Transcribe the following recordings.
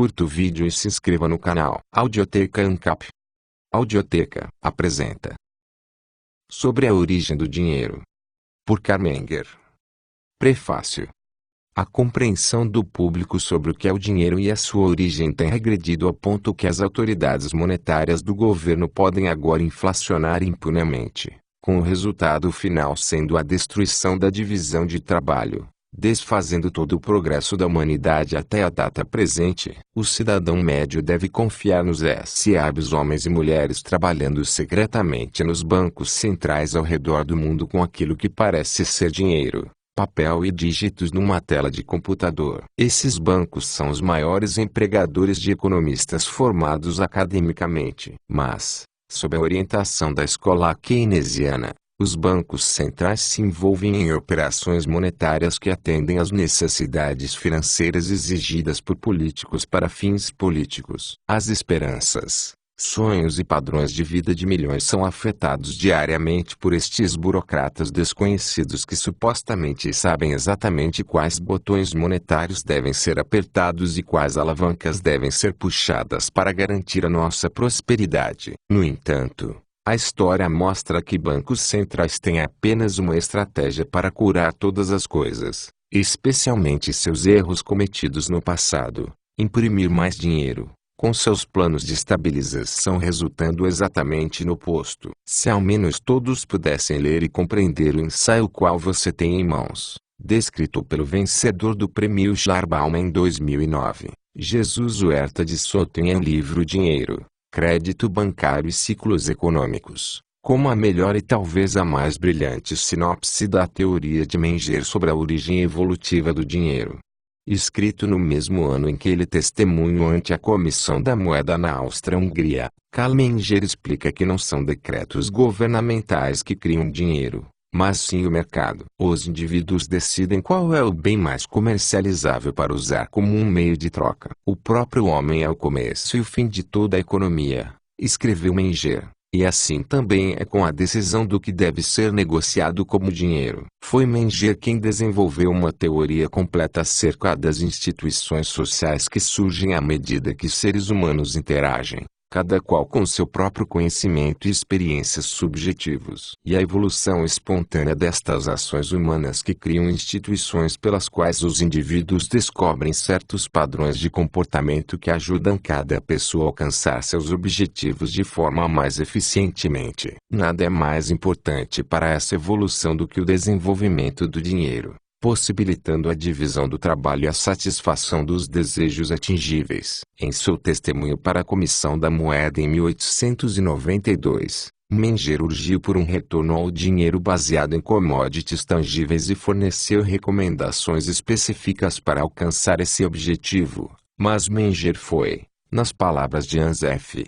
curta o vídeo e se inscreva no canal. Audioteca ANCAP. Audioteca apresenta Sobre a origem do dinheiro, por Carmenger. Prefácio. A compreensão do público sobre o que é o dinheiro e a sua origem tem regredido ao ponto que as autoridades monetárias do governo podem agora inflacionar impunemente, com o resultado final sendo a destruição da divisão de trabalho, desfazendo todo o progresso da humanidade até a data presente. O cidadão médio deve confiar nos sábios homens e mulheres trabalhando secretamente nos bancos centrais ao redor do mundo com aquilo que parece ser dinheiro, papel e dígitos numa tela de computador. Esses bancos são os maiores empregadores de economistas formados academicamente. Mas, sob a orientação da escola keynesiana, os bancos centrais se envolvem em operações monetárias que atendem às necessidades financeiras exigidas por políticos para fins políticos. As esperanças, sonhos e padrões de vida de milhões são afetados diariamente por estes burocratas desconhecidos que supostamente sabem exatamente quais botões monetários devem ser apertados e quais alavancas devem ser puxadas para garantir a nossa prosperidade. No entanto, a história mostra que bancos centrais têm apenas uma estratégia para curar todas as coisas, especialmente seus erros cometidos no passado: imprimir mais dinheiro, com seus planos de estabilização resultando exatamente no oposto. Se ao menos todos pudessem ler e compreender o ensaio qual você tem em mãos, descrito pelo vencedor do Prêmio Schlagbaum em 2009, Jesus Huerta de Soto em o livro Dinheiro, Crédito Bancário e Ciclos Econômicos, como a melhor e talvez a mais brilhante sinopse da teoria de Menger sobre a origem evolutiva do dinheiro. Escrito no mesmo ano em que ele testemunhou ante a Comissão da Moeda na Áustria-Hungria, Carl Menger explica que não são decretos governamentais que criam dinheiro, mas sim o mercado. Os indivíduos decidem qual é o bem mais comercializável para usar como um meio de troca. O próprio homem é o começo e o fim de toda a economia, escreveu Menger, e assim também é com a decisão do que deve ser negociado como dinheiro. Foi Menger quem desenvolveu uma teoria completa acerca das instituições sociais que surgem à medida que seres humanos interagem, cada qual com seu próprio conhecimento e experiências subjetivos. E a evolução espontânea destas ações humanas que criam instituições pelas quais os indivíduos descobrem certos padrões de comportamento que ajudam cada pessoa a alcançar seus objetivos de forma mais eficientemente. Nada é mais importante para essa evolução do que o desenvolvimento do dinheiro, possibilitando a divisão do trabalho e a satisfação dos desejos atingíveis. Em seu testemunho para a Comissão da Moeda em 1892, Menger urgiu por um retorno ao dinheiro baseado em commodities tangíveis e forneceu recomendações específicas para alcançar esse objetivo. Mas Menger foi, nas palavras de Hans F.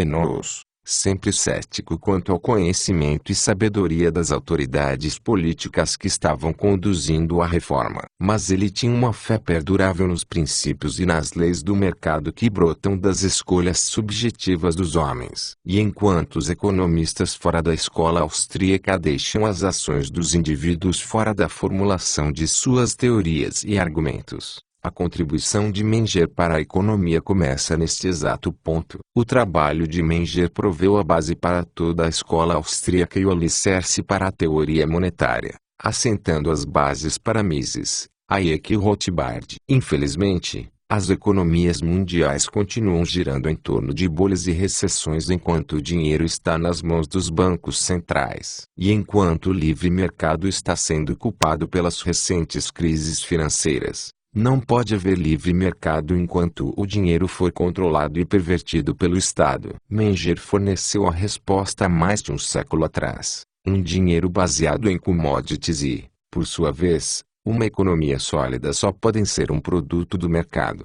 Knowles, sempre cético quanto ao conhecimento e sabedoria das autoridades políticas que estavam conduzindo a reforma. Mas ele tinha uma fé perdurável nos princípios e nas leis do mercado que brotam das escolhas subjetivas dos homens. E enquanto os economistas fora da escola austríaca deixam as ações dos indivíduos fora da formulação de suas teorias e argumentos, a contribuição de Menger para a economia começa neste exato ponto. O trabalho de Menger proveu a base para toda a escola austríaca e o alicerce para a teoria monetária, assentando as bases para Mises, Hayek e Rothbard. Infelizmente, as economias mundiais continuam girando em torno de bolhas e recessões enquanto o dinheiro está nas mãos dos bancos centrais. E enquanto o livre mercado está sendo culpado pelas recentes crises financeiras, não pode haver livre mercado enquanto o dinheiro for controlado e pervertido pelo Estado. Menger forneceu a resposta há mais de um século atrás: um dinheiro baseado em commodities e, por sua vez, uma economia sólida só podem ser um produto do mercado.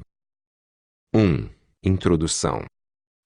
1. Introdução.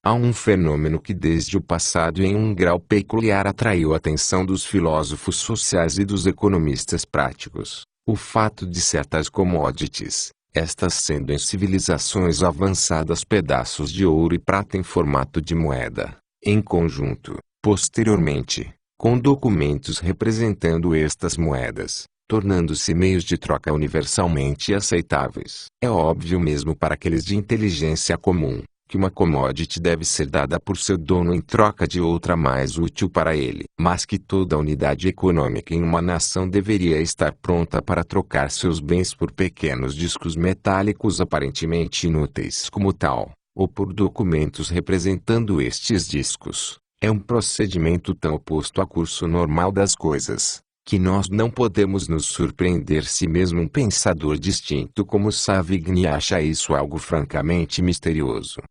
Há um fenômeno que desde o passado em um grau peculiar atraiu a atenção dos filósofos sociais e dos economistas práticos: o fato de certas commodities, estas sendo em civilizações avançadas pedaços de ouro e prata em formato de moeda, em conjunto, posteriormente, com documentos representando estas moedas, tornando-se meios de troca universalmente aceitáveis. É óbvio mesmo para aqueles de inteligência comum, que uma commodity deve ser dada por seu dono em troca de outra mais útil para ele, mas que toda unidade econômica em uma nação deveria estar pronta para trocar seus bens por pequenos discos metálicos aparentemente inúteis como tal, ou por documentos representando estes discos. É um procedimento tão oposto ao curso normal das coisas, que nós não podemos nos surpreender se mesmo um pensador distinto como Savigny acha isso algo francamente misterioso.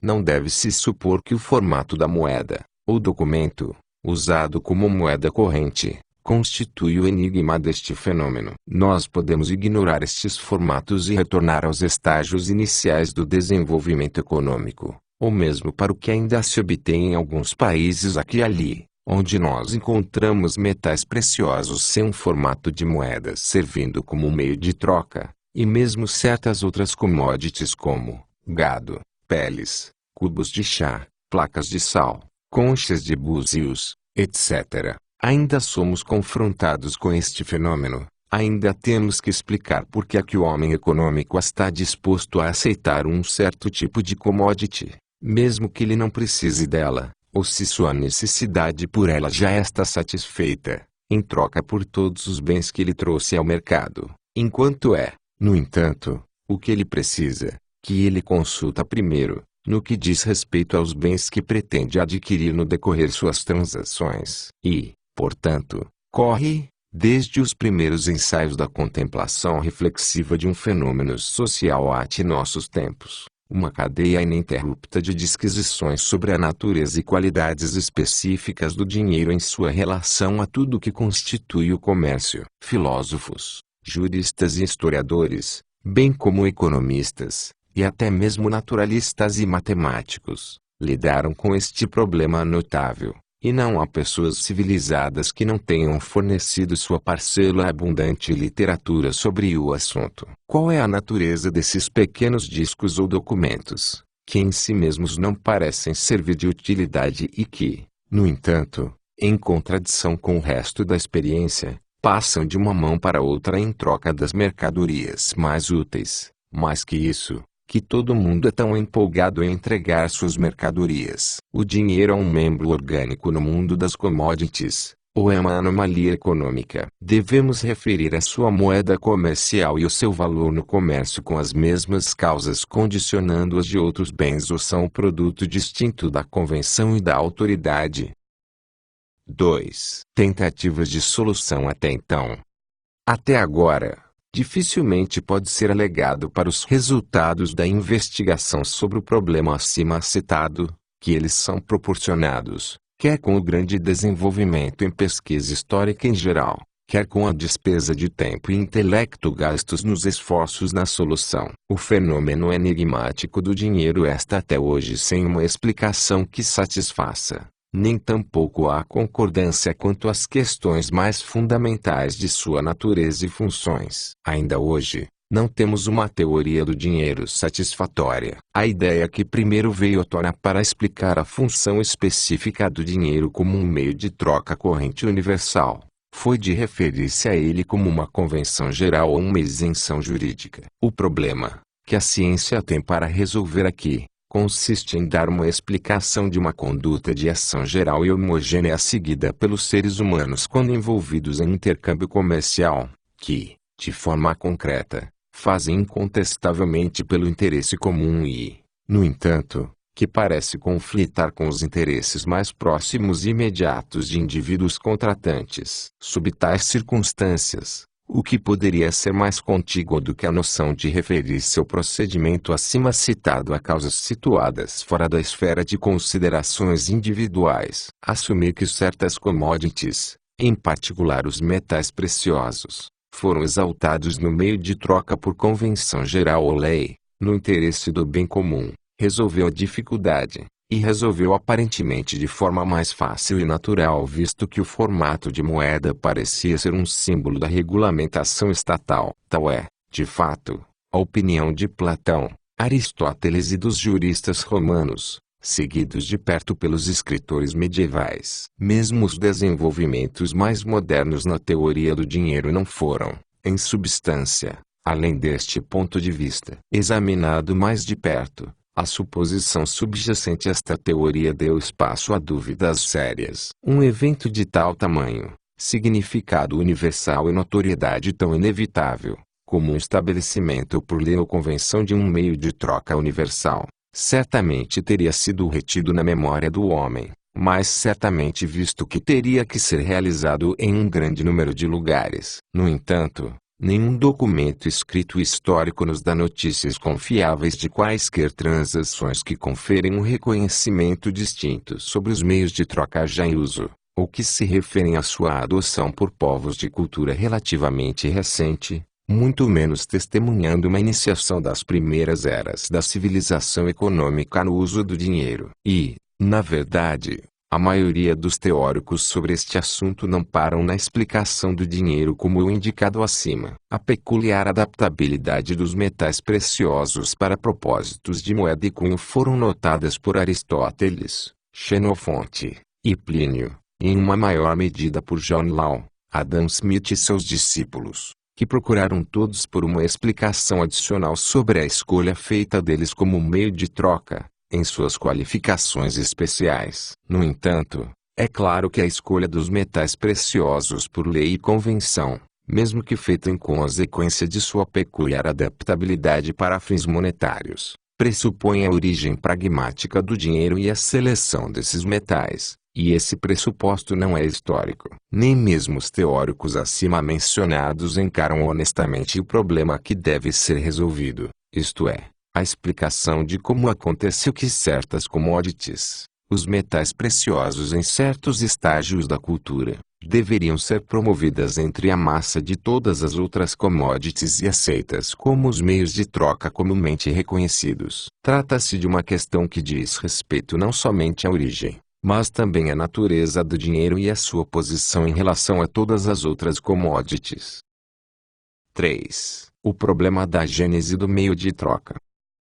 Não deve-se supor que o formato da moeda, ou documento, usado como moeda corrente, constitui o enigma deste fenômeno. Nós podemos ignorar estes formatos e retornar aos estágios iniciais do desenvolvimento econômico, ou mesmo para o que ainda se obtém em alguns países aqui e ali, onde nós encontramos metais preciosos sem um formato de moedas servindo como meio de troca, e mesmo certas outras commodities como gado, peles, cubos de chá, placas de sal, conchas de búzios, etc. Ainda somos confrontados com este fenômeno, ainda temos que explicar por que é que o homem econômico está disposto a aceitar um certo tipo de commodity, mesmo que ele não precise dela, ou se sua necessidade por ela já está satisfeita, em troca por todos os bens que ele trouxe ao mercado, enquanto é, no entanto, o que ele precisa, que ele consulta primeiro, no que diz respeito aos bens que pretende adquirir no decorrer suas transações. E, portanto, corre, desde os primeiros ensaios da contemplação reflexiva de um fenômeno social até nossos tempos, uma cadeia ininterrupta de disquisições sobre a natureza e qualidades específicas do dinheiro em sua relação a tudo que constitui o comércio. Filósofos, juristas e historiadores, bem como economistas, e até mesmo naturalistas e matemáticos, lidaram com este problema notável, e não há pessoas civilizadas que não tenham fornecido sua parcela abundante literatura sobre o assunto. Qual é a natureza desses pequenos discos ou documentos, que em si mesmos não parecem servir de utilidade e que, no entanto, em contradição com o resto da experiência, passam de uma mão para outra em troca das mercadorias mais úteis? Mais que isso, que todo mundo é tão empolgado em entregar suas mercadorias. O dinheiro é um membro orgânico no mundo das commodities, ou é uma anomalia econômica? Devemos referir a sua moeda comercial e o seu valor no comércio com as mesmas causas condicionando-as de outros bens ou são produto distinto da convenção e da autoridade? 2. Tentativas de solução até então. Até agora, dificilmente pode ser alegado para os resultados da investigação sobre o problema acima citado, que eles são proporcionados, quer com o grande desenvolvimento em pesquisa histórica em geral, quer com a despesa de tempo e intelecto gastos nos esforços na solução. O fenômeno enigmático do dinheiro está até hoje sem uma explicação que satisfaça. Nem tampouco há concordância quanto às questões mais fundamentais de sua natureza e funções. Ainda hoje, não temos uma teoria do dinheiro satisfatória. A ideia que primeiro veio à tona para explicar a função específica do dinheiro como um meio de troca corrente universal, foi de referir-se a ele como uma convenção geral ou uma isenção jurídica. O problema, que a ciência tem para resolver aqui, consiste em dar uma explicação de uma conduta de ação geral e homogênea seguida pelos seres humanos quando envolvidos em intercâmbio comercial, que, de forma concreta, fazem incontestavelmente pelo interesse comum e, no entanto, que parece conflitar com os interesses mais próximos e imediatos de indivíduos contratantes. Sob tais circunstâncias, o que poderia ser mais contíguo do que a noção de referir-se ao procedimento acima citado a causas situadas fora da esfera de considerações individuais? Assumir que certas commodities, em particular os metais preciosos, foram exaltados no meio de troca por convenção geral ou lei, no interesse do bem comum, resolveu a dificuldade, e resolveu aparentemente de forma mais fácil e natural visto que o formato de moeda parecia ser um símbolo da regulamentação estatal. Tal é, de fato, a opinião de Platão, Aristóteles e dos juristas romanos, seguidos de perto pelos escritores medievais. Mesmo os desenvolvimentos mais modernos na teoria do dinheiro não foram, em substância, além deste ponto de vista. Examinado mais de perto, a suposição subjacente a esta teoria deu espaço a dúvidas sérias. Um evento de tal tamanho, significado universal e notoriedade tão inevitável, como um estabelecimento por lei ou convenção de um meio de troca universal, certamente teria sido retido na memória do homem, mas certamente visto que teria que ser realizado em um grande número de lugares. No entanto, nenhum documento escrito histórico nos dá notícias confiáveis de quaisquer transações que conferem um reconhecimento distinto sobre os meios de troca já em uso, ou que se referem à sua adoção por povos de cultura relativamente recente, muito menos testemunhando uma iniciação das primeiras eras da civilização econômica no uso do dinheiro. E, na verdade, a maioria dos teóricos sobre este assunto não param na explicação do dinheiro como o indicado acima. A peculiar adaptabilidade dos metais preciosos para propósitos de moeda e cunho foram notadas por Aristóteles, Xenofonte e Plínio, e em uma maior medida por John Law, Adam Smith e seus discípulos, que procuraram todos por uma explicação adicional sobre a escolha feita deles como meio de troca, em suas qualificações especiais. No entanto, é claro que a escolha dos metais preciosos por lei e convenção, mesmo que feita em consequência de sua peculiar adaptabilidade para fins monetários, pressupõe a origem pragmática do dinheiro e a seleção desses metais. E esse pressuposto não é histórico. Nem mesmo os teóricos acima mencionados encaram honestamente o problema que deve ser resolvido, isto é, a explicação de como aconteceu que certas commodities, os metais preciosos em certos estágios da cultura, deveriam ser promovidas entre a massa de todas as outras commodities e aceitas como os meios de troca comumente reconhecidos. Trata-se de uma questão que diz respeito não somente à origem, mas também à natureza do dinheiro e à sua posição em relação a todas as outras commodities. 3. O problema da gênese do meio de troca.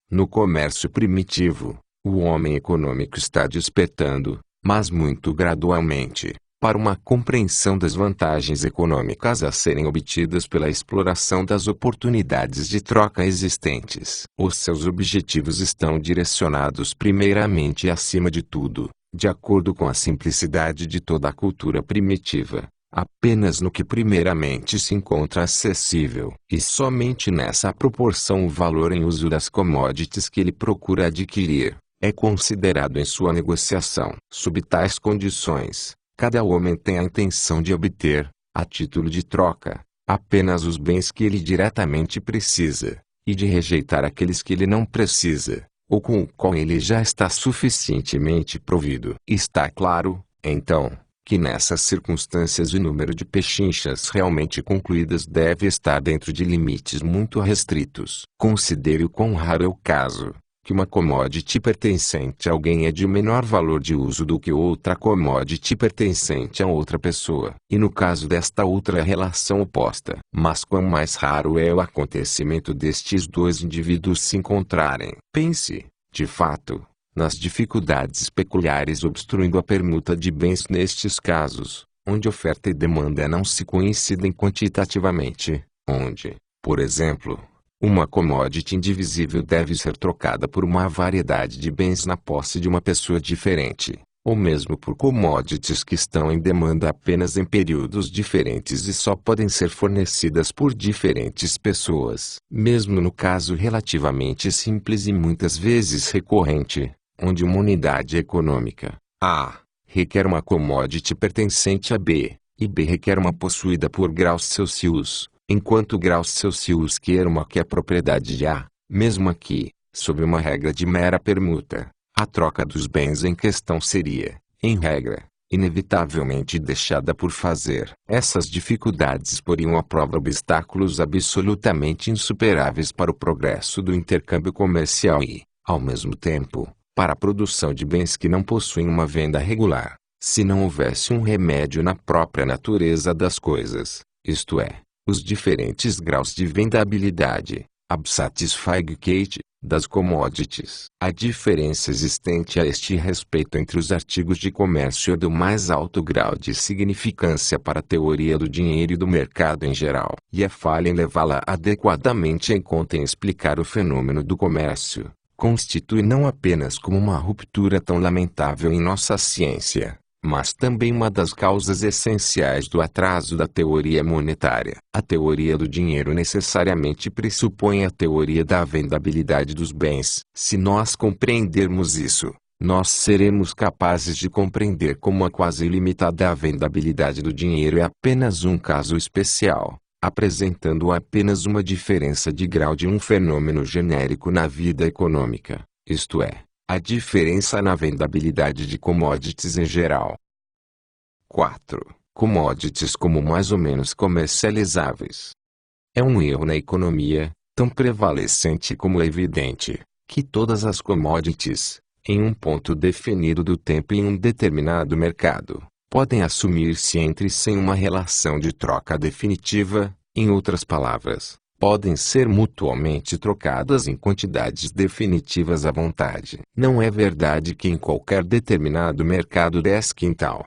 No comércio primitivo, o homem econômico está despertando, mas muito gradualmente, para uma compreensão das vantagens econômicas a serem obtidas pela exploração das oportunidades de troca existentes. Os seus objetivos estão direcionados primeiramente e acima de tudo, de acordo com a simplicidade de toda a cultura primitiva, apenas no que primeiramente se encontra acessível. E somente nessa proporção o valor em uso das commodities que ele procura adquirir, é considerado em sua negociação. Sob tais condições, cada homem tem a intenção de obter, a título de troca, apenas os bens que ele diretamente precisa, e de rejeitar aqueles que ele não precisa, ou com o qual ele já está suficientemente provido. Está claro, então, que nessas circunstâncias o número de pechinchas realmente concluídas deve estar dentro de limites muito restritos. Considere o quão raro é o caso, que uma commodity pertencente a alguém é de menor valor de uso do que outra commodity pertencente a outra pessoa. E no caso desta outra relação oposta. Mas quão mais raro é o acontecimento destes dois indivíduos se encontrarem. Pense, de fato, nas dificuldades peculiares obstruindo a permuta de bens nestes casos, onde oferta e demanda não se coincidem quantitativamente, onde, por exemplo, uma commodity indivisível deve ser trocada por uma variedade de bens na posse de uma pessoa diferente, ou mesmo por commodities que estão em demanda apenas em períodos diferentes e só podem ser fornecidas por diferentes pessoas. Mesmo no caso relativamente simples e muitas vezes recorrente, onde uma unidade econômica, A, requer uma commodity pertencente a B, e B requer uma possuída por graus Celsius, enquanto graus Celsius quer uma que é propriedade de A, mesmo aqui, sob uma regra de mera permuta, a troca dos bens em questão seria, em regra, inevitavelmente deixada por fazer. Essas dificuldades poriam à prova obstáculos absolutamente insuperáveis para o progresso do intercâmbio comercial e, ao mesmo tempo, para a produção de bens que não possuem uma venda regular, se não houvesse um remédio na própria natureza das coisas, isto é, os diferentes graus de vendabilidade, Absatisfagate, das commodities. A diferença existente a este respeito entre os artigos de comércio é do mais alto grau de significância para a teoria do dinheiro e do mercado em geral. E é falha em levá-la adequadamente em conta em explicar o fenômeno do comércio. Constitui não apenas como uma ruptura tão lamentável em nossa ciência, mas também uma das causas essenciais do atraso da teoria monetária. A teoria do dinheiro necessariamente pressupõe a teoria da vendabilidade dos bens. Se nós compreendermos isso, nós seremos capazes de compreender como a quase ilimitada vendabilidade do dinheiro é apenas um caso especial, apresentando apenas uma diferença de grau de um fenômeno genérico na vida econômica, isto é, a diferença na vendabilidade de commodities em geral. 4. Commodities como mais ou menos comercializáveis. É um erro na economia, tão prevalecente como evidente, que todas as commodities, em um ponto definido do tempo e em um determinado mercado, podem assumir-se entre si em uma relação de troca definitiva, em outras palavras, podem ser mutuamente trocadas em quantidades definitivas à vontade. Não é verdade que em qualquer determinado mercado 10 quintal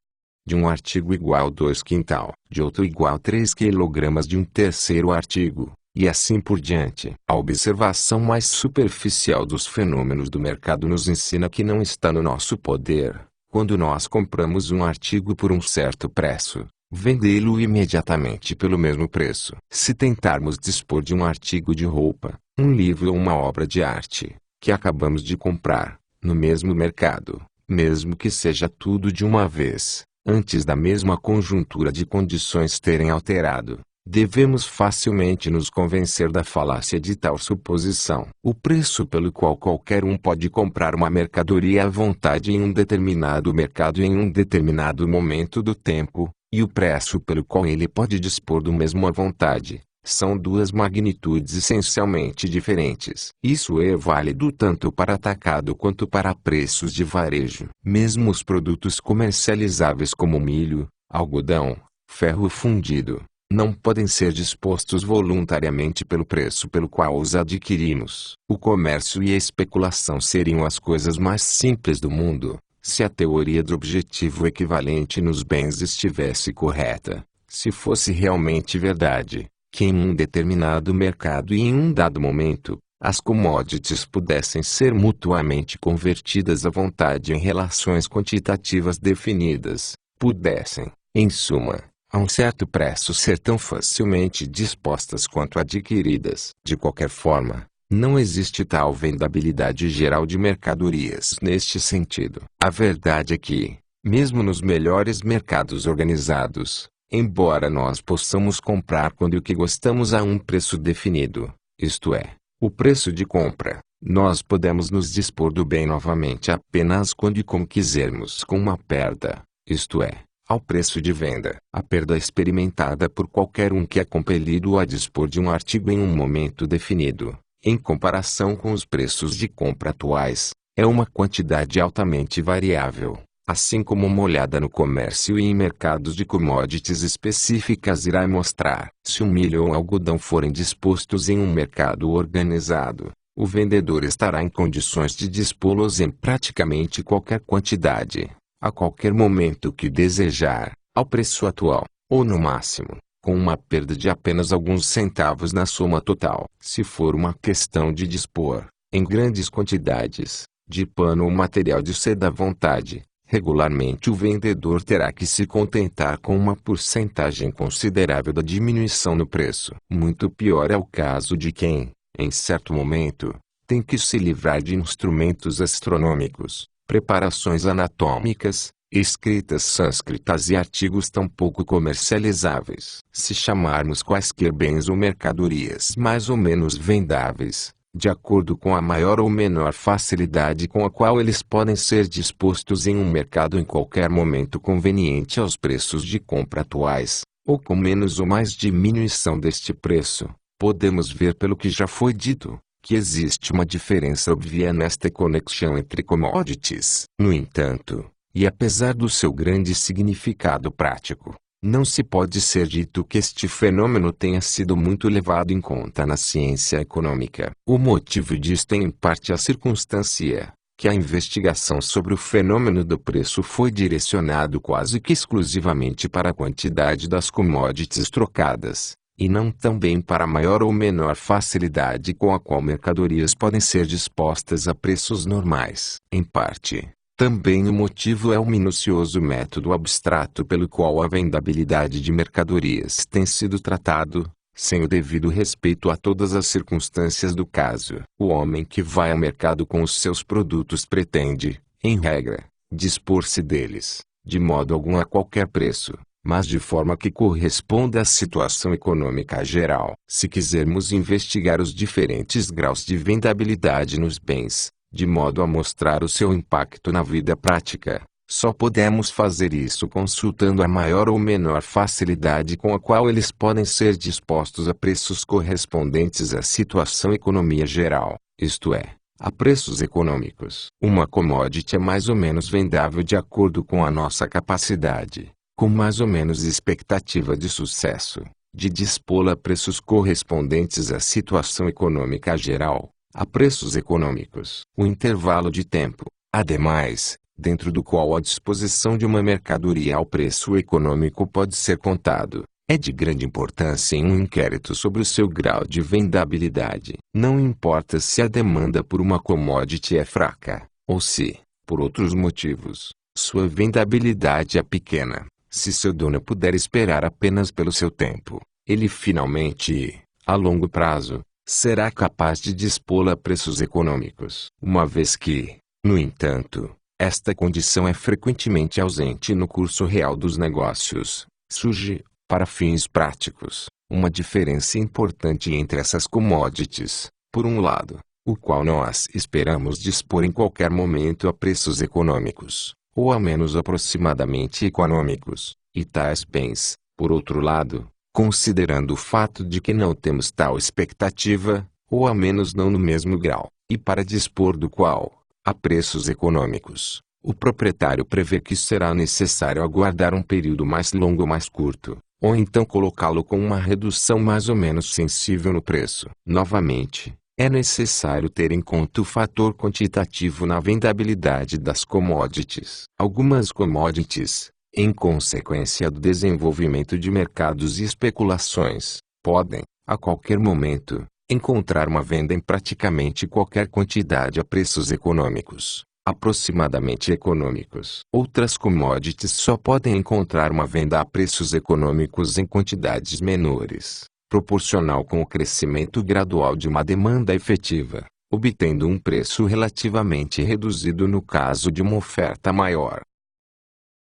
de um artigo igual 2 quintal, de outro igual 3 quilogramas de um terceiro artigo, e assim por diante. A observação mais superficial dos fenômenos do mercado nos ensina que não está no nosso poder, quando nós compramos um artigo por um certo preço, vendê-lo imediatamente pelo mesmo preço. Se tentarmos dispor de um artigo de roupa, um livro ou uma obra de arte, que acabamos de comprar, no mesmo mercado, mesmo que seja tudo de uma vez, antes da mesma conjuntura de condições terem alterado, devemos facilmente nos convencer da falácia de tal suposição. O preço pelo qual qualquer um pode comprar uma mercadoria à vontade em um determinado mercado e em um determinado momento do tempo, e o preço pelo qual ele pode dispor do mesmo à vontade, são duas magnitudes essencialmente diferentes. Isso é válido tanto para atacado quanto para preços de varejo. Mesmo os produtos comercializáveis como milho, algodão, ferro fundido, não podem ser dispostos voluntariamente pelo preço pelo qual os adquirimos. O comércio e a especulação seriam as coisas mais simples do mundo, se a teoria do objetivo equivalente nos bens estivesse correta, se fosse realmente verdade, que em um determinado mercado e em um dado momento, as commodities pudessem ser mutuamente convertidas à vontade em relações quantitativas definidas, pudessem, em suma, a um certo preço ser tão facilmente dispostas quanto adquiridas. De qualquer forma, não existe tal vendabilidade geral de mercadorias neste sentido. A verdade é que, mesmo nos melhores mercados organizados, embora nós possamos comprar quando e o que gostamos a um preço definido, isto é, o preço de compra, nós podemos nos dispor do bem novamente apenas quando e como quisermos com uma perda, isto é, ao preço de venda. A perda experimentada por qualquer um que é compelido a dispor de um artigo em um momento definido, em comparação com os preços de compra atuais, é uma quantidade altamente variável, assim como uma olhada no comércio e em mercados de commodities específicas irá mostrar. Se o milho ou o algodão forem dispostos em um mercado organizado, o vendedor estará em condições de dispô-los em praticamente qualquer quantidade, a qualquer momento que desejar, ao preço atual, ou no máximo, com uma perda de apenas alguns centavos na soma total. Se for uma questão de dispor, em grandes quantidades, de pano ou material de seda à vontade, regularmente o vendedor terá que se contentar com uma porcentagem considerável da diminuição no preço. Muito pior é o caso de quem, em certo momento, tem que se livrar de instrumentos astronômicos, preparações anatômicas, escritas sânscritas e artigos tão pouco comercializáveis. Se chamarmos quaisquer bens ou mercadorias mais ou menos vendáveis, de acordo com a maior ou menor facilidade com a qual eles podem ser dispostos em um mercado em qualquer momento conveniente aos preços de compra atuais, ou com menos ou mais diminuição deste preço, podemos ver pelo que já foi dito, que existe uma diferença óbvia nesta conexão entre commodities. No entanto, e apesar do seu grande significado prático, Não se pode ser dito que este fenômeno tenha sido muito levado em conta na ciência econômica. O motivo disto é em parte a circunstância que a investigação sobre o fenômeno do preço foi direcionado quase que exclusivamente para a quantidade das commodities trocadas, e não também para a maior ou menor facilidade com a qual mercadorias podem ser dispostas a preços normais. Em parte, também o motivo é o minucioso método abstrato pelo qual a vendabilidade de mercadorias tem sido tratado, sem o devido respeito a todas as circunstâncias do caso. O homem que vai ao mercado com os seus produtos pretende, em regra, dispor-se deles, de modo algum a qualquer preço, mas de forma que corresponda à situação econômica geral. Se quisermos investigar os diferentes graus de vendabilidade nos bens, de modo a mostrar o seu impacto na vida prática, só podemos fazer isso consultando a maior ou menor facilidade com a qual eles podem ser dispostos a preços correspondentes à situação economia geral, isto é, a preços econômicos. Uma commodity é mais ou menos vendável de acordo com a nossa capacidade, com mais ou menos expectativa de sucesso, de dispô-la a preços correspondentes à situação econômica geral, a preços econômicos. O intervalo de tempo, ademais, dentro do qual a disposição de uma mercadoria ao preço econômico pode ser contado, é de grande importância em um inquérito sobre o seu grau de vendabilidade. Não importa se a demanda por uma commodity é fraca, ou se, por outros motivos, sua vendabilidade é pequena. Se seu dono puder esperar apenas pelo seu tempo, ele finalmente, a longo prazo, será capaz de dispô-la a preços econômicos. Uma vez que, no entanto, esta condição é frequentemente ausente no curso real dos negócios, surge, para fins práticos, uma diferença importante entre essas commodities, por um lado, o qual nós esperamos dispor em qualquer momento a preços econômicos, ou ao menos aproximadamente econômicos, e tais bens, por outro lado, considerando o fato de que não temos tal expectativa, ou ao menos não no mesmo grau, e para dispor do qual, a preços econômicos, o proprietário prevê que será necessário aguardar um período mais longo ou mais curto, ou então colocá-lo com uma redução mais ou menos sensível no preço. Novamente, é necessário ter em conta o fator quantitativo na vendabilidade das commodities. Algumas commodities, em consequência do desenvolvimento de mercados e especulações, podem, a qualquer momento, encontrar uma venda em praticamente qualquer quantidade a preços econômicos, aproximadamente econômicos. Outras commodities só podem encontrar uma venda a preços econômicos em quantidades menores, proporcional com o crescimento gradual de uma demanda efetiva, obtendo um preço relativamente reduzido no caso de uma oferta maior.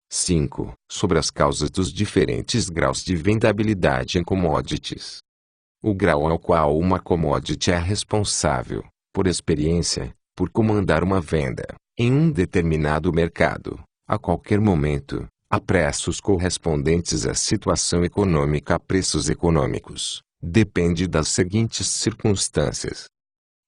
5. Sobre as causas dos diferentes graus de vendabilidade em commodities. O grau ao qual uma commodity é responsável, por experiência, por comandar uma venda, em um determinado mercado, a qualquer momento, a preços correspondentes à situação econômica a preços econômicos, depende das seguintes circunstâncias.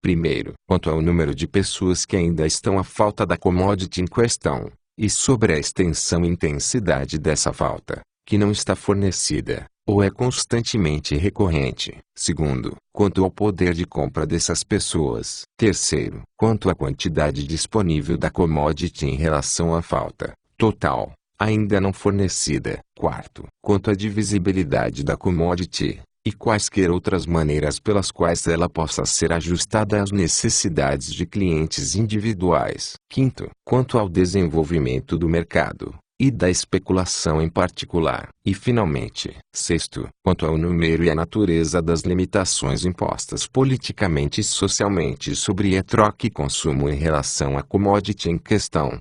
Primeiro, quanto ao número de pessoas que ainda estão à falta da commodity em questão, e sobre a extensão e intensidade dessa falta, que não está fornecida, ou é constantemente recorrente. Segundo, quanto ao poder de compra dessas pessoas. Terceiro, quanto à quantidade disponível da commodity em relação à falta total, ainda não fornecida. Quarto, quanto à divisibilidade da commodity, e quaisquer outras maneiras pelas quais ela possa ser ajustada às necessidades de clientes individuais. Quinto, quanto ao desenvolvimento do mercado, e da especulação em particular. E finalmente, sexto, quanto ao número e à natureza das limitações impostas politicamente e socialmente sobre a troca e consumo em relação à commodity em questão.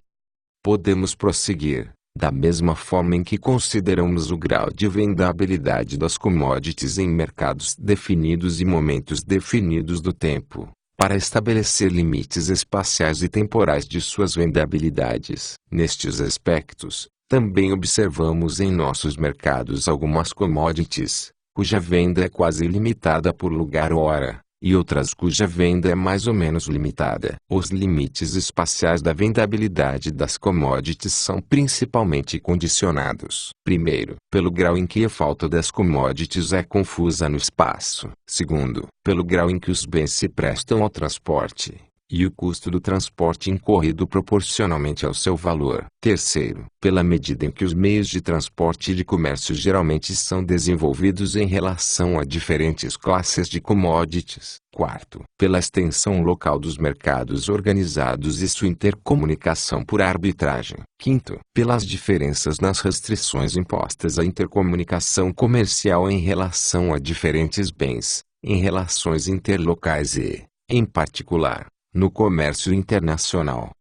Podemos prosseguir, da mesma forma em que consideramos o grau de vendabilidade das commodities em mercados definidos e momentos definidos do tempo, para estabelecer limites espaciais e temporais de suas vendabilidades. Nestes aspectos, também observamos em nossos mercados algumas commodities, cuja venda é quase ilimitada por lugar ou hora, e outras cuja venda é mais ou menos limitada. Os limites espaciais da vendabilidade das commodities são principalmente condicionados, primeiro, pelo grau em que a falta das commodities é confusa no espaço. Segundo, pelo grau em que os bens se prestam ao transporte, e o custo do transporte incorrido proporcionalmente ao seu valor. Terceiro, pela medida em que os meios de transporte e de comércio geralmente são desenvolvidos em relação a diferentes classes de commodities. Quarto, pela extensão local dos mercados organizados e sua intercomunicação por arbitragem. Quinto, pelas diferenças nas restrições impostas à intercomunicação comercial em relação a diferentes bens, em relações interlocais e, em particular, no comércio internacional.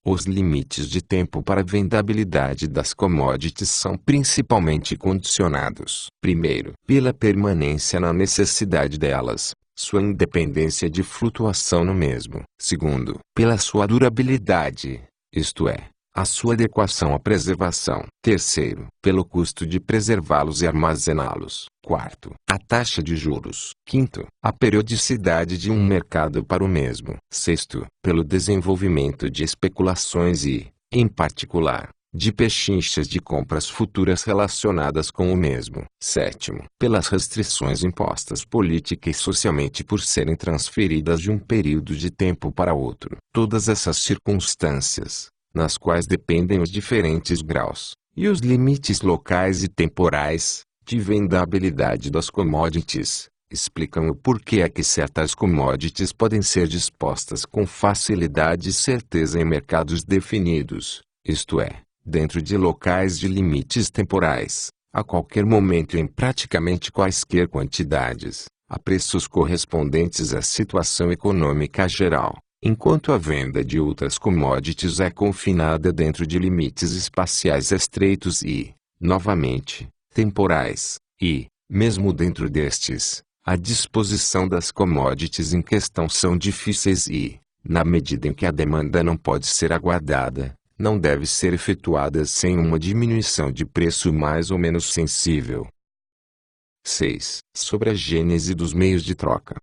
Os limites de tempo para a vendabilidade das commodities são principalmente condicionados, primeiro, pela permanência na necessidade delas, sua independência de flutuação no mesmo. Segundo, pela sua durabilidade, isto é, a sua adequação à preservação. Terceiro, pelo custo de preservá-los e armazená-los. Quarto, a taxa de juros. Quinto, a periodicidade de um mercado para o mesmo. Sexto, pelo desenvolvimento de especulações e, em particular, de pechinchas de compras futuras relacionadas com o mesmo. Sétimo, pelas restrições impostas política e socialmente por serem transferidas de um período de tempo para outro. Todas essas circunstâncias, nas quais dependem os diferentes graus, e os limites locais e temporais, de vendabilidade das commodities, explicam o porquê é que certas commodities podem ser dispostas com facilidade e certeza em mercados definidos, isto é, dentro de locais de limites temporais, a qualquer momento em praticamente quaisquer quantidades, a preços correspondentes à situação econômica geral, enquanto a venda de outras commodities é confinada dentro de limites espaciais estreitos e, novamente, temporais, e, mesmo dentro destes, a disposição das commodities em questão são difíceis e, na medida em que a demanda não pode ser aguardada, não deve ser efetuada sem uma diminuição de preço mais ou menos sensível. 6. Sobre a gênese dos meios de troca.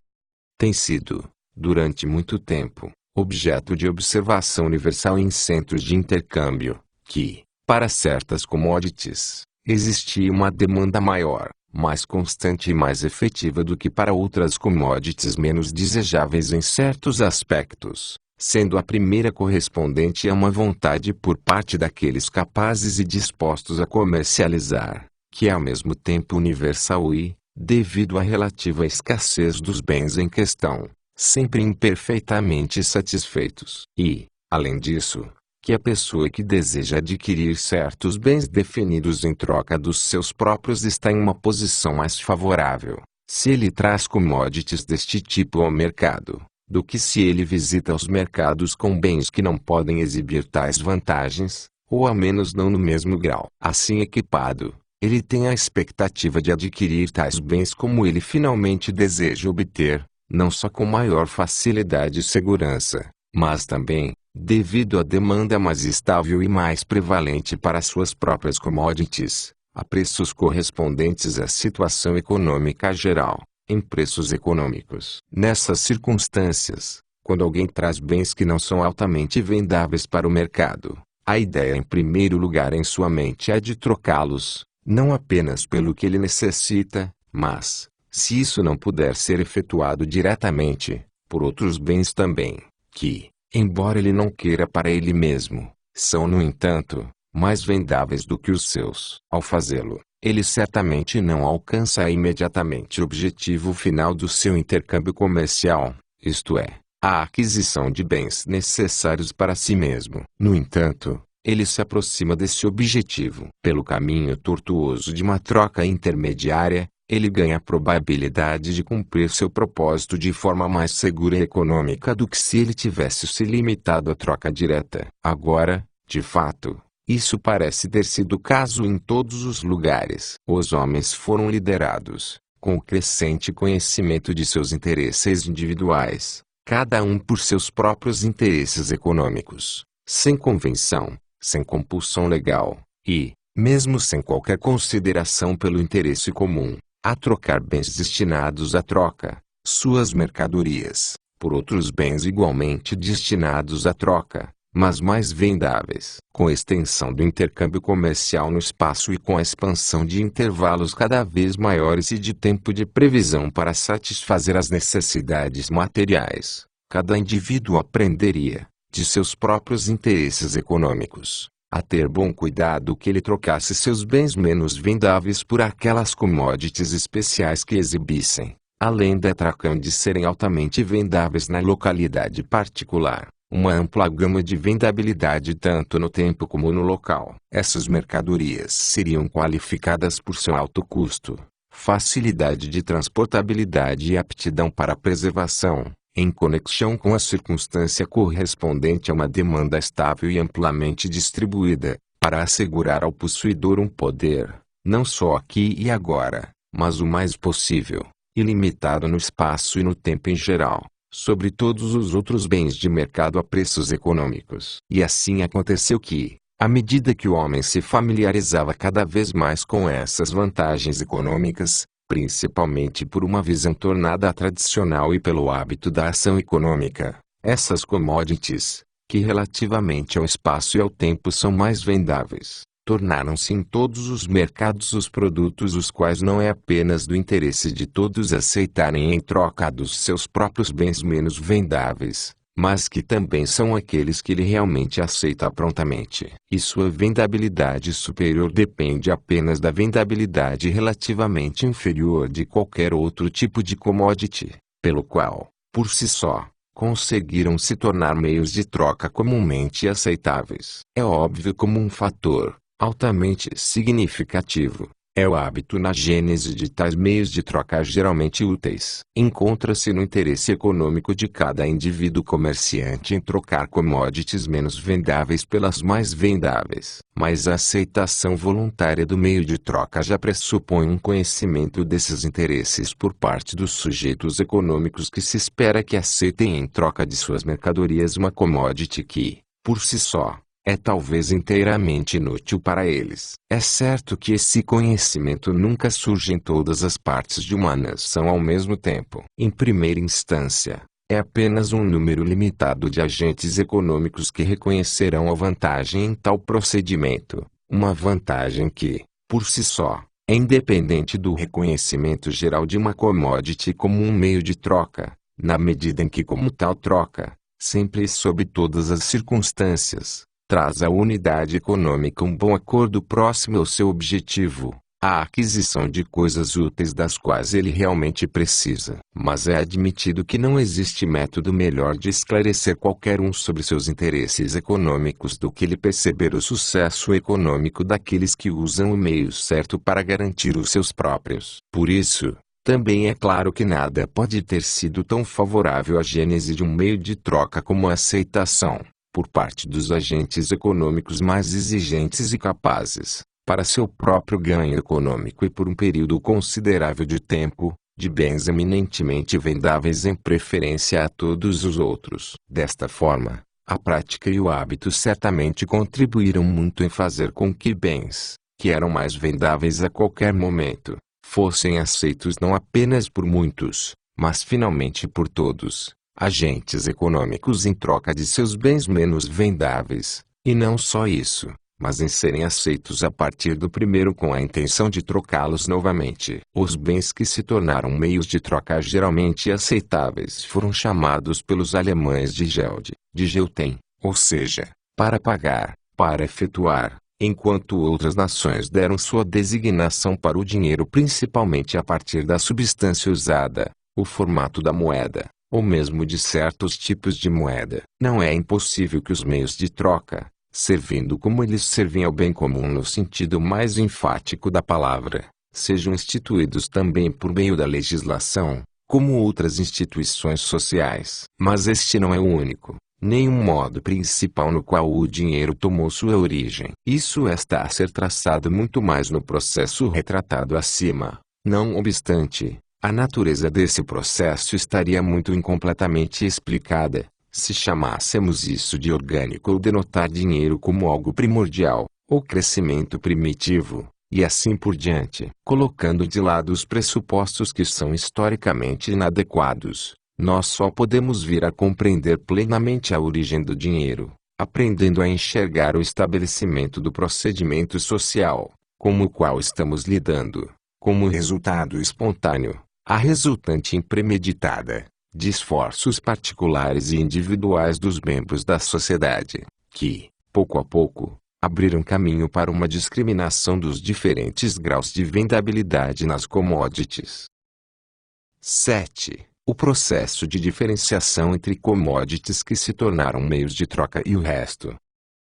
Tem sido, durante muito tempo, objeto de observação universal em centros de intercâmbio, que, para certas commodities, existia uma demanda maior, mais constante e mais efetiva do que para outras commodities menos desejáveis em certos aspectos, sendo a primeira correspondente a uma vontade por parte daqueles capazes e dispostos a comercializar, que é ao mesmo tempo universal e, devido à relativa escassez dos bens em questão, sempre imperfeitamente satisfeitos. E, além disso, que a pessoa que deseja adquirir certos bens definidos em troca dos seus próprios está em uma posição mais favorável, se ele traz commodities deste tipo ao mercado, do que se ele visita os mercados com bens que não podem exibir tais vantagens, ou ao menos não no mesmo grau. Assim equipado, ele tem a expectativa de adquirir tais bens como ele finalmente deseja obter, não só com maior facilidade e segurança, mas também, devido à demanda mais estável e mais prevalente para suas próprias commodities, a preços correspondentes à situação econômica geral, em preços econômicos. Nessas circunstâncias, quando alguém traz bens que não são altamente vendáveis para o mercado, a ideia em primeiro lugar em sua mente é de trocá-los, não apenas pelo que ele necessita, mas, se isso não puder ser efetuado diretamente, por outros bens também, que, embora ele não queira para ele mesmo, são no entanto, mais vendáveis do que os seus. Ao fazê-lo, ele certamente não alcança imediatamente o objetivo final do seu intercâmbio comercial, isto é, a aquisição de bens necessários para si mesmo. No entanto, ele se aproxima desse objetivo. Pelo caminho tortuoso de uma troca intermediária, ele ganha a probabilidade de cumprir seu propósito de forma mais segura e econômica do que se ele tivesse se limitado à troca direta. Agora, de fato, isso parece ter sido o caso em todos os lugares. Os homens foram liderados, com o crescente conhecimento de seus interesses individuais, cada um por seus próprios interesses econômicos, sem convenção, sem compulsão legal, e, mesmo sem qualquer consideração pelo interesse comum, a trocar bens destinados à troca, suas mercadorias, por outros bens igualmente destinados à troca, mas mais vendáveis. Com a extensão do intercâmbio comercial no espaço e com a expansão de intervalos cada vez maiores e de tempo de previsão para satisfazer as necessidades materiais, cada indivíduo aprenderia, de seus próprios interesses econômicos, a ter bom cuidado que ele trocasse seus bens menos vendáveis por aquelas commodities especiais que exibissem, além da atração de serem altamente vendáveis na localidade particular, uma ampla gama de vendabilidade tanto no tempo como no local. Essas mercadorias seriam qualificadas por seu alto custo, facilidade de transportabilidade e aptidão para preservação, em conexão com a circunstância correspondente a uma demanda estável e amplamente distribuída, para assegurar ao possuidor um poder, não só aqui e agora, mas o mais possível, ilimitado no espaço e no tempo em geral, sobre todos os outros bens de mercado a preços econômicos. E assim aconteceu que, à medida que o homem se familiarizava cada vez mais com essas vantagens econômicas, principalmente por uma visão tornada tradicional e pelo hábito da ação econômica, essas commodities, que relativamente ao espaço e ao tempo são mais vendáveis, tornaram-se em todos os mercados os produtos os quais não é apenas do interesse de todos aceitarem em troca dos seus próprios bens menos vendáveis, mas que também são aqueles que ele realmente aceita prontamente. E sua vendabilidade superior depende apenas da vendabilidade relativamente inferior de qualquer outro tipo de commodity, pelo qual, por si só, conseguiram se tornar meios de troca comumente aceitáveis. É óbvio como um fator altamente significativo é o hábito na gênese de tais meios de troca geralmente úteis. Encontra-se no interesse econômico de cada indivíduo comerciante em trocar commodities menos vendáveis pelas mais vendáveis. Mas a aceitação voluntária do meio de troca já pressupõe um conhecimento desses interesses por parte dos sujeitos econômicos que se espera que aceitem em troca de suas mercadorias uma commodity que, por si só, é talvez inteiramente inútil para eles. É certo que esse conhecimento nunca surge em todas as partes de uma nação ao mesmo tempo. Em primeira instância, é apenas um número limitado de agentes econômicos que reconhecerão a vantagem em tal procedimento, uma vantagem que, por si só, é independente do reconhecimento geral de uma commodity como um meio de troca, na medida em que como tal troca, sempre e sob todas as circunstâncias, traz à unidade econômica um bom acordo próximo ao seu objetivo, a aquisição de coisas úteis das quais ele realmente precisa. Mas é admitido que não existe método melhor de esclarecer qualquer um sobre seus interesses econômicos do que ele perceber o sucesso econômico daqueles que usam o meio certo para garantir os seus próprios. Por isso, também é claro que nada pode ter sido tão favorável à gênese de um meio de troca como a aceitação, por parte dos agentes econômicos mais exigentes e capazes, para seu próprio ganho econômico e por um período considerável de tempo, de bens eminentemente vendáveis em preferência a todos os outros. Desta forma, a prática e o hábito certamente contribuíram muito em fazer com que bens, que eram mais vendáveis a qualquer momento, fossem aceitos não apenas por muitos, mas finalmente por todos, agentes econômicos em troca de seus bens menos vendáveis, e não só isso, mas em serem aceitos a partir do primeiro com a intenção de trocá-los novamente. Os bens que se tornaram meios de troca geralmente aceitáveis foram chamados pelos alemães de Geld, de Gelten, ou seja, para pagar, para efetuar, enquanto outras nações deram sua designação para o dinheiro principalmente a partir da substância usada, o formato da moeda, ou mesmo de certos tipos de moeda. Não é impossível que os meios de troca, servindo como eles servem ao bem comum no sentido mais enfático da palavra, sejam instituídos também por meio da legislação, como outras instituições sociais. Mas este não é o único, nem um modo principal no qual o dinheiro tomou sua origem. Isso está a ser traçado muito mais no processo retratado acima. Não obstante, a natureza desse processo estaria muito incompletamente explicada, se chamássemos isso de orgânico ou denotar dinheiro como algo primordial, ou crescimento primitivo, e assim por diante. Colocando de lado os pressupostos que são historicamente inadequados, nós só podemos vir a compreender plenamente a origem do dinheiro, aprendendo a enxergar o estabelecimento do procedimento social, com o qual estamos lidando, como resultado espontâneo, a resultante impremeditada, de esforços particulares e individuais dos membros da sociedade, que, pouco a pouco, abriram caminho para uma discriminação dos diferentes graus de vendabilidade nas commodities. 7. O processo de diferenciação entre commodities que se tornaram meios de troca e o resto.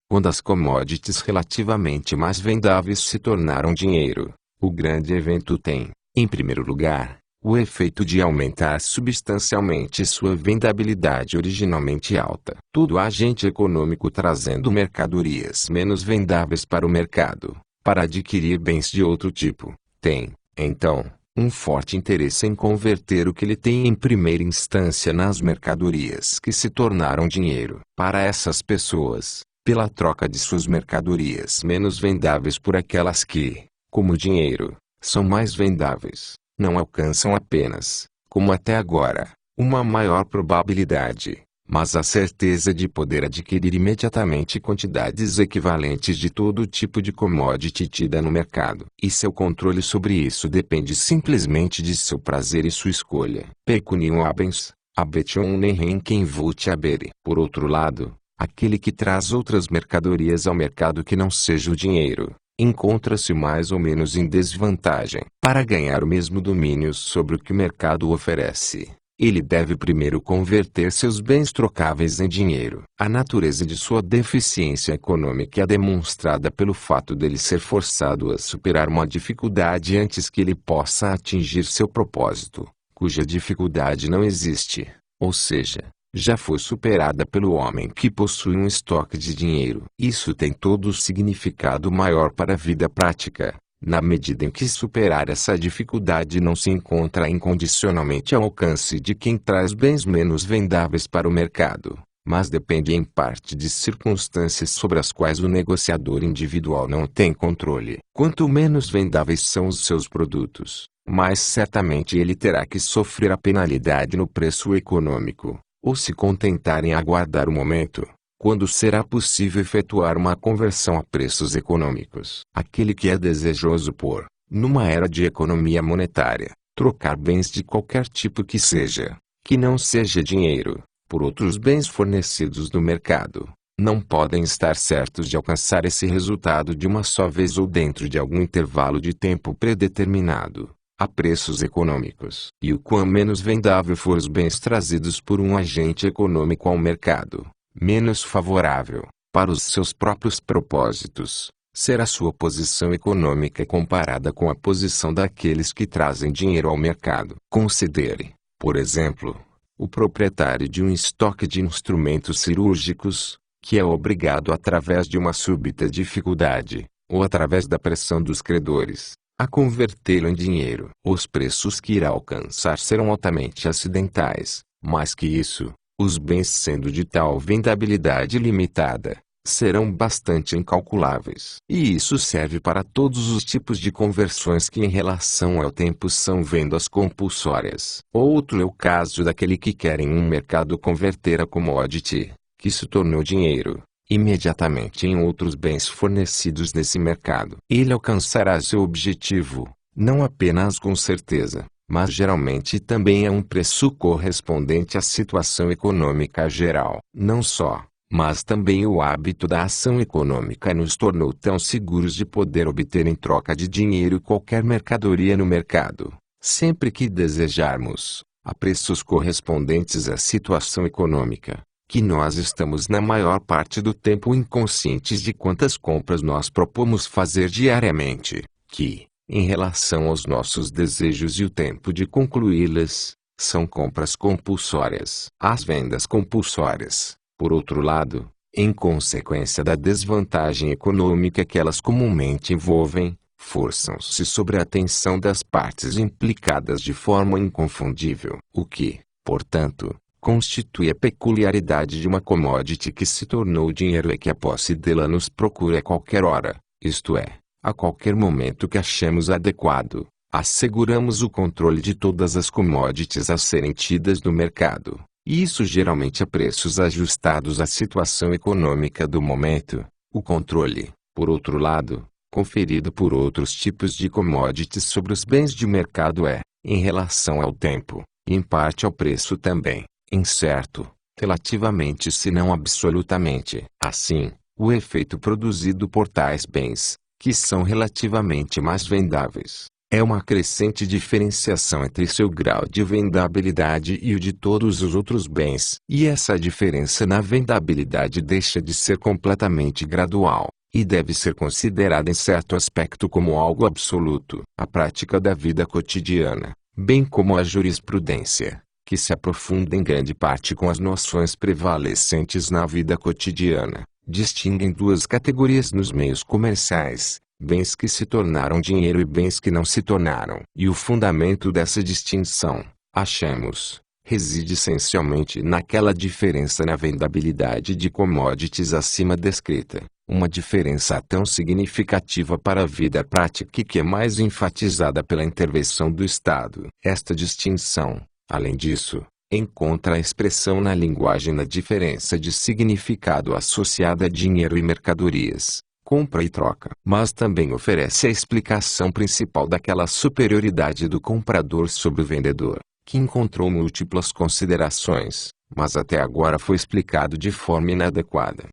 Quando as commodities relativamente mais vendáveis se tornaram dinheiro, o grande evento tem, em primeiro lugar, o efeito de aumentar substancialmente sua vendabilidade originalmente alta. Todo agente econômico trazendo mercadorias menos vendáveis para o mercado, para adquirir bens de outro tipo, tem, então, um forte interesse em converter o que ele tem em primeira instância nas mercadorias que se tornaram dinheiro. Para essas pessoas, pela troca de suas mercadorias menos vendáveis por aquelas que, como dinheiro, são mais vendáveis, não alcançam apenas, como até agora, uma maior probabilidade, mas a certeza de poder adquirir imediatamente quantidades equivalentes de todo tipo de commodity tida no mercado. E seu controle sobre isso depende simplesmente de seu prazer e sua escolha. Pecuniam habens, habetion nem quem vult habere. Por outro lado, aquele que traz outras mercadorias ao mercado que não seja o dinheiro, encontra-se mais ou menos em desvantagem. Para ganhar o mesmo domínio sobre o que o mercado oferece, ele deve primeiro converter seus bens trocáveis em dinheiro. A natureza de sua deficiência econômica é demonstrada pelo fato dele ser forçado a superar uma dificuldade antes que ele possa atingir seu propósito, cuja dificuldade não existe, ou seja, já foi superada pelo homem que possui um estoque de dinheiro. Isso tem todo o significado maior para a vida prática, na medida em que superar essa dificuldade não se encontra incondicionalmente ao alcance de quem traz bens menos vendáveis para o mercado, mas depende em parte de circunstâncias sobre as quais o negociador individual não tem controle. Quanto menos vendáveis são os seus produtos, mais certamente ele terá que sofrer a penalidade no preço econômico, ou se contentar em aguardar o momento, quando será possível efetuar uma conversão a preços econômicos. Aquele que é desejoso por, numa era de economia monetária, trocar bens de qualquer tipo que não seja dinheiro, por outros bens fornecidos no mercado, não podem estar certos de alcançar esse resultado de uma só vez ou dentro de algum intervalo de tempo predeterminado, a preços econômicos. E o quão menos vendável for os bens trazidos por um agente econômico ao mercado, menos favorável, para os seus próprios propósitos, será sua posição econômica comparada com a posição daqueles que trazem dinheiro ao mercado. Considere, por exemplo, o proprietário de um estoque de instrumentos cirúrgicos, que é obrigado através de uma súbita dificuldade, ou através da pressão dos credores, a convertê-lo em dinheiro. Os preços que irá alcançar serão altamente acidentais, mais que isso, os bens sendo de tal vendabilidade limitada, serão bastante incalculáveis. E isso serve para todos os tipos de conversões que em relação ao tempo são vendas compulsórias. Outro é o caso daquele que quer em um mercado converter a commodity, que se tornou dinheiro, imediatamente em outros bens fornecidos nesse mercado. Ele alcançará seu objetivo, não apenas com certeza, mas geralmente também a um preço correspondente à situação econômica geral. Não só, mas também o hábito da ação econômica nos tornou tão seguros de poder obter em troca de dinheiro qualquer mercadoria no mercado, sempre que desejarmos, a preços correspondentes à situação econômica, que nós estamos na maior parte do tempo inconscientes de quantas compras nós propomos fazer diariamente, que, em relação aos nossos desejos e o tempo de concluí-las, são compras compulsórias. As vendas compulsórias, por outro lado, em consequência da desvantagem econômica que elas comumente envolvem, forçam-se sobre a atenção das partes implicadas de forma inconfundível. O que, portanto, constitui a peculiaridade de uma commodity que se tornou dinheiro é que a posse dela nos procura a qualquer hora, isto é, A qualquer momento que achemos adequado, asseguramos o controle de todas as commodities a serem tidas no mercado, e isso geralmente a preços ajustados à situação econômica do momento. O controle, por outro lado, conferido por outros tipos de commodities sobre os bens de mercado é, em relação ao tempo, e em parte ao preço também, incerto, relativamente se não absolutamente. Assim, o efeito produzido por tais bens, que são relativamente mais vendáveis, é uma crescente diferenciação entre seu grau de vendabilidade e o de todos os outros bens. E essa diferença na vendabilidade deixa de ser completamente gradual, e deve ser considerada em certo aspecto como algo absoluto. A prática da vida cotidiana, bem como a jurisprudência, que se aprofunda em grande parte com as noções prevalecentes na vida cotidiana, distinguem duas categorias nos meios comerciais: bens que se tornaram dinheiro e bens que não se tornaram. E o fundamento dessa distinção, achamos, reside essencialmente naquela diferença na vendabilidade de commodities acima descrita, uma diferença tão significativa para a vida prática e que é mais enfatizada pela intervenção do Estado. Esta distinção, além disso, encontra a expressão na linguagem na diferença de significado associada a dinheiro e mercadorias, compra e troca. Mas também oferece a explicação principal daquela superioridade do comprador sobre o vendedor, que encontrou múltiplas considerações, mas até agora foi explicado de forma inadequada.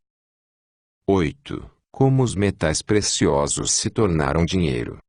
8. Como os metais preciosos se tornaram dinheiro.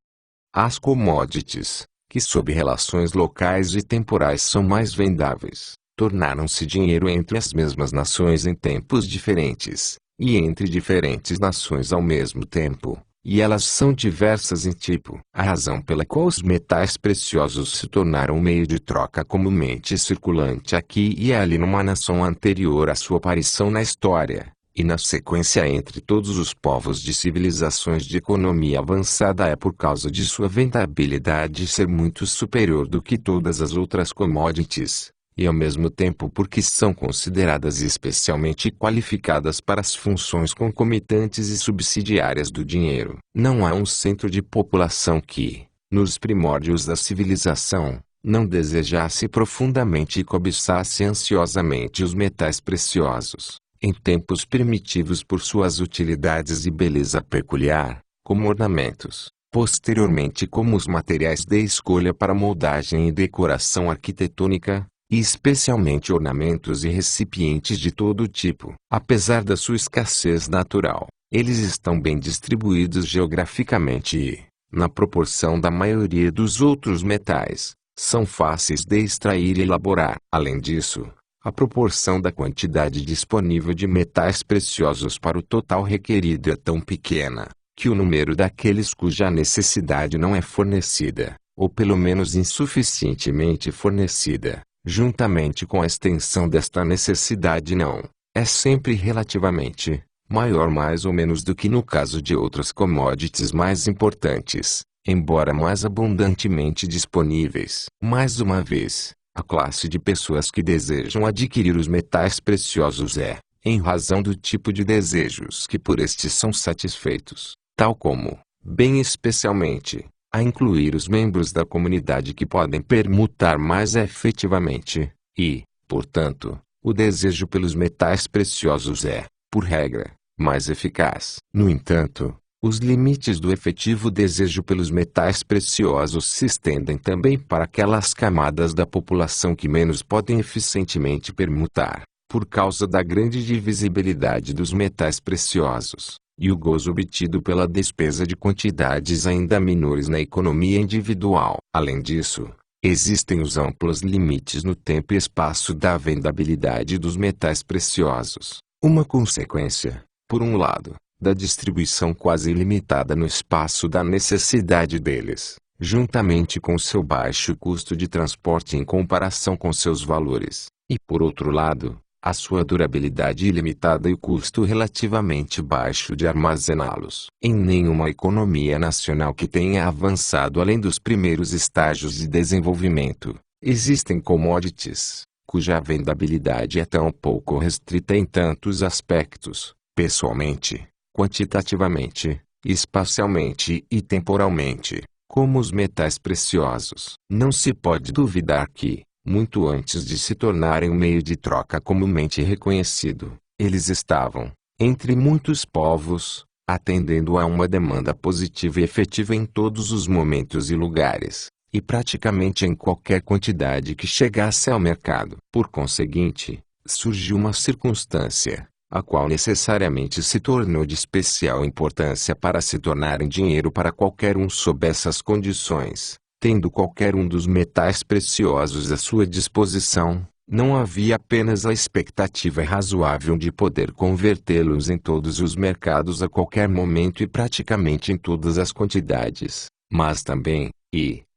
As commodities, que sob relações locais e temporais são mais vendáveis, tornaram-se dinheiro entre as mesmas nações em tempos diferentes, e entre diferentes nações ao mesmo tempo, e elas são diversas em tipo. A razão pela qual os metais preciosos se tornaram um meio de troca comumente circulante aqui e ali numa nação anterior à sua aparição na história, e na sequência entre todos os povos de civilizações de economia avançada, é por causa de sua vendabilidade ser muito superior do que todas as outras commodities, e ao mesmo tempo porque são consideradas especialmente qualificadas para as funções concomitantes e subsidiárias do dinheiro. Não há um centro de população que, nos primórdios da civilização, não desejasse profundamente e cobiçasse ansiosamente os metais preciosos, em tempos primitivos por suas utilidades e beleza peculiar, como ornamentos, posteriormente como os materiais de escolha para moldagem e decoração arquitetônica, e especialmente ornamentos e recipientes de todo tipo. Apesar da sua escassez natural, eles estão bem distribuídos geograficamente e, na proporção da maioria dos outros metais, são fáceis de extrair e elaborar. Além disso, a proporção da quantidade disponível de metais preciosos para o total requerido é tão pequena, que o número daqueles cuja necessidade não é fornecida, ou pelo menos insuficientemente fornecida, juntamente com a extensão desta necessidade não, é sempre relativamente, maior mais ou menos do que no caso de outras commodities mais importantes, embora mais abundantemente disponíveis. Mais uma vez, a classe de pessoas que desejam adquirir os metais preciosos é, em razão do tipo de desejos que por estes são satisfeitos, tal como, bem especialmente, a incluir os membros da comunidade que podem permutar mais efetivamente, e, portanto, o desejo pelos metais preciosos é, por regra, mais eficaz. No entanto, os limites do efetivo desejo pelos metais preciosos se estendem também para aquelas camadas da população que menos podem eficientemente permutar, por causa da grande divisibilidade dos metais preciosos, e o gozo obtido pela despesa de quantidades ainda menores na economia individual. Além disso, existem os amplos limites no tempo e espaço da vendabilidade dos metais preciosos, uma consequência, por um lado, da distribuição quase ilimitada no espaço da necessidade deles, juntamente com seu baixo custo de transporte em comparação com seus valores, e por outro lado, a sua durabilidade ilimitada e o custo relativamente baixo de armazená-los. Em nenhuma economia nacional que tenha avançado além dos primeiros estágios de desenvolvimento, existem commodities, cuja vendabilidade é tão pouco restrita em tantos aspectos, pessoalmente, quantitativamente, espacialmente e temporalmente, como os metais preciosos. Não se pode duvidar que, muito antes de se tornarem um meio de troca comumente reconhecido, eles estavam, entre muitos povos, atendendo a uma demanda positiva e efetiva em todos os momentos e lugares, e praticamente em qualquer quantidade que chegasse ao mercado. Por conseguinte, surgiu uma circunstância, a qual necessariamente se tornou de especial importância para se tornar em dinheiro para qualquer um sob essas condições. Tendo qualquer um dos metais preciosos à sua disposição, não havia apenas a expectativa razoável de poder convertê-los em todos os mercados a qualquer momento e praticamente em todas as quantidades, mas também,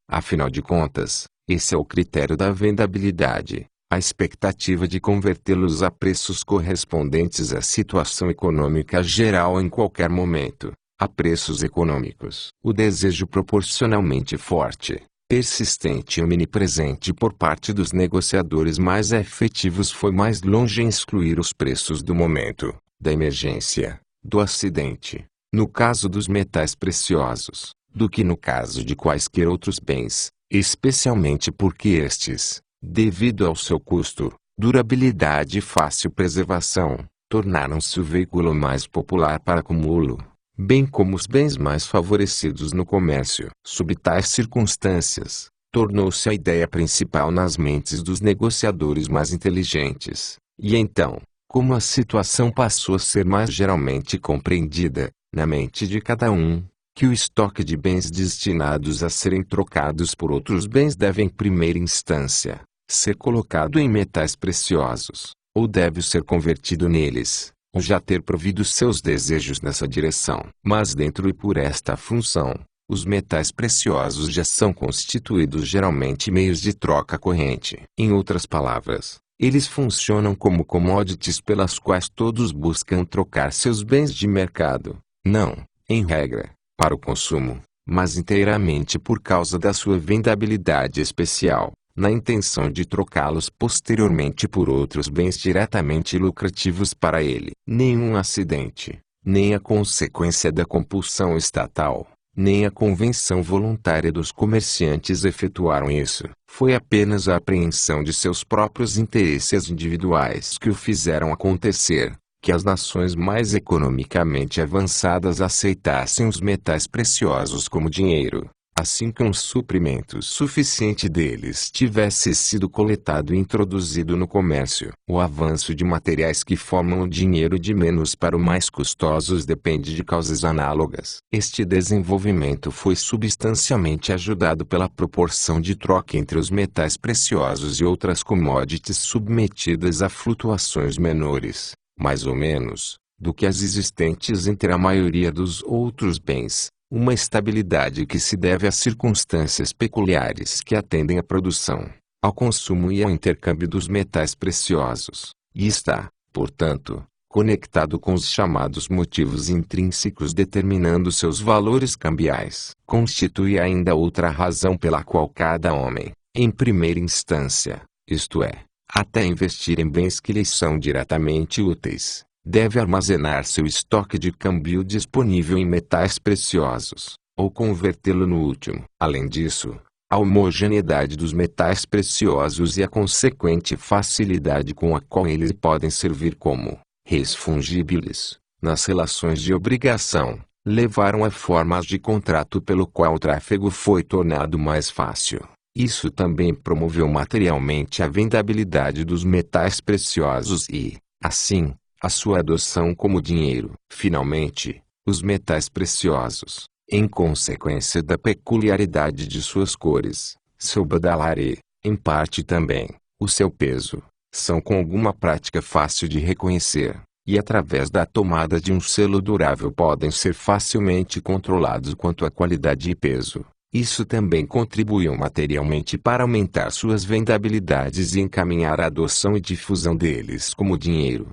afinal de contas, esse é o critério da vendabilidade, a expectativa de convertê-los a preços correspondentes à situação econômica geral em qualquer momento, a preços econômicos. O desejo proporcionalmente forte, persistente e omnipresente por parte dos negociadores mais efetivos foi mais longe em excluir os preços do momento, da emergência, do acidente, no caso dos metais preciosos, do que no caso de quaisquer outros bens, especialmente porque estes, devido ao seu custo, durabilidade e fácil preservação, tornaram-se o veículo mais popular para acumulo, bem como os bens mais favorecidos no comércio. Sob tais circunstâncias, tornou-se a ideia principal nas mentes dos negociadores mais inteligentes, e então, como a situação passou a ser mais geralmente compreendida, na mente de cada um, que o estoque de bens destinados a serem trocados por outros bens deve em primeira instância, ser colocado em metais preciosos, ou deve ser convertido neles, ou já ter provido seus desejos nessa direção. Mas dentro e por esta função, os metais preciosos já são constituídos geralmente meios de troca corrente. Em outras palavras, eles funcionam como commodities pelas quais todos buscam trocar seus bens de mercado, não, em regra, para o consumo, mas inteiramente por causa da sua vendabilidade especial, na intenção de trocá-los posteriormente por outros bens diretamente lucrativos para ele. Nenhum acidente, nem a consequência da compulsão estatal, nem a convenção voluntária dos comerciantes efetuaram isso. Foi apenas a apreensão de seus próprios interesses individuais que o fizeram acontecer, que as nações mais economicamente avançadas aceitassem os metais preciosos como dinheiro, assim que um suprimento suficiente deles tivesse sido coletado e introduzido no comércio. O avanço de materiais que formam o dinheiro de menos para o mais custosos depende de causas análogas. Este desenvolvimento foi substancialmente ajudado pela proporção de troca entre os metais preciosos e outras commodities submetidas a flutuações menores, mais ou menos, do que as existentes entre a maioria dos outros bens. Uma estabilidade que se deve a circunstâncias peculiares que atendem à produção, ao consumo e ao intercâmbio dos metais preciosos, e está, portanto, conectado com os chamados motivos intrínsecos determinando seus valores cambiais. Constitui ainda outra razão pela qual cada homem, em primeira instância, isto é, até investir em bens que lhes são diretamente úteis, deve armazenar seu estoque de câmbio disponível em metais preciosos, ou convertê-lo no último. Além disso, a homogeneidade dos metais preciosos e a consequente facilidade com a qual eles podem servir como res fungíveis, nas relações de obrigação, levaram a formas de contrato pelo qual o tráfego foi tornado mais fácil. Isso também promoveu materialmente a vendabilidade dos metais preciosos e, assim, a sua adoção como dinheiro. Finalmente, os metais preciosos, em consequência da peculiaridade de suas cores, seu badalar e, em parte também, o seu peso, são com alguma prática fácil de reconhecer, e através da tomada de um selo durável podem ser facilmente controlados quanto à qualidade e peso. Isso também contribuiu materialmente para aumentar suas vendabilidades e encaminhar a adoção e difusão deles como dinheiro.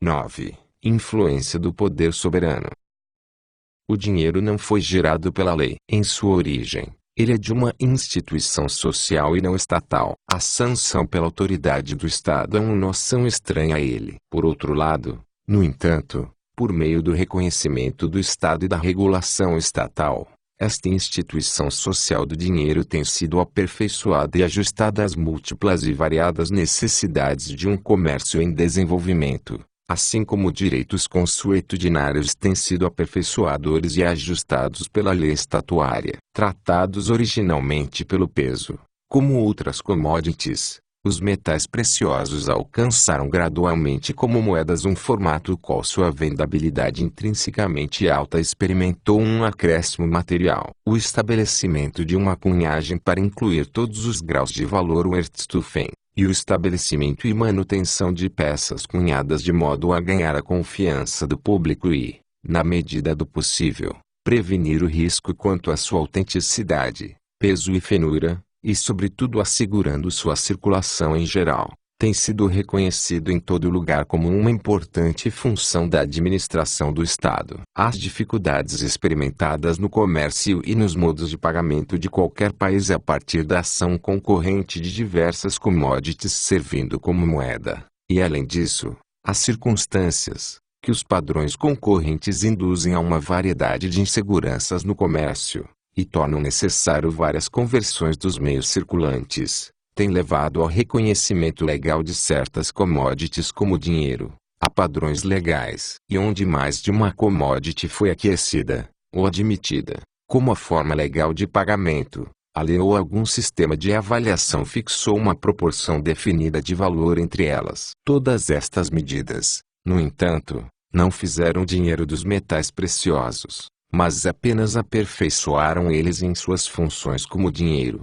9. Influência do poder soberano. O dinheiro não foi gerado pela lei. Em sua origem, ele é de uma instituição social e não estatal. A sanção pela autoridade do Estado é uma noção estranha a ele. Por outro lado, no entanto, Por meio do reconhecimento do Estado e da regulação estatal, esta instituição social do dinheiro tem sido aperfeiçoada e ajustada às múltiplas e variadas necessidades de um comércio em desenvolvimento, assim como direitos consuetudinários têm sido aperfeiçoadores e ajustados pela lei estatuária. Tratados originalmente pelo peso, como outras commodities, os metais preciosos alcançaram gradualmente como moedas um formato qual sua vendabilidade intrinsecamente alta experimentou um acréscimo material. O estabelecimento de uma cunhagem para incluir todos os graus de valor Wertstufen, e o estabelecimento e manutenção de peças cunhadas de modo a ganhar a confiança do público e, na medida do possível, prevenir o risco quanto à sua autenticidade, peso e fenura, e sobretudo assegurando sua circulação em geral, tem sido reconhecido em todo lugar como uma importante função da administração do Estado. As dificuldades experimentadas no comércio e nos modos de pagamento de qualquer país a partir da ação concorrente de diversas commodities servindo como moeda, e além disso, as circunstâncias, que os padrões concorrentes induzem a uma variedade de inseguranças no comércio, e tornam necessário várias conversões dos meios circulantes, tem levado ao reconhecimento legal de certas commodities como dinheiro, a padrões legais. E onde mais de uma commodity foi aquecida, ou admitida, como a forma legal de pagamento, a lei ou algum sistema de avaliação fixou uma proporção definida de valor entre elas. Todas estas medidas, no entanto, não fizeram o dinheiro dos metais preciosos, mas apenas aperfeiçoaram eles em suas funções como dinheiro.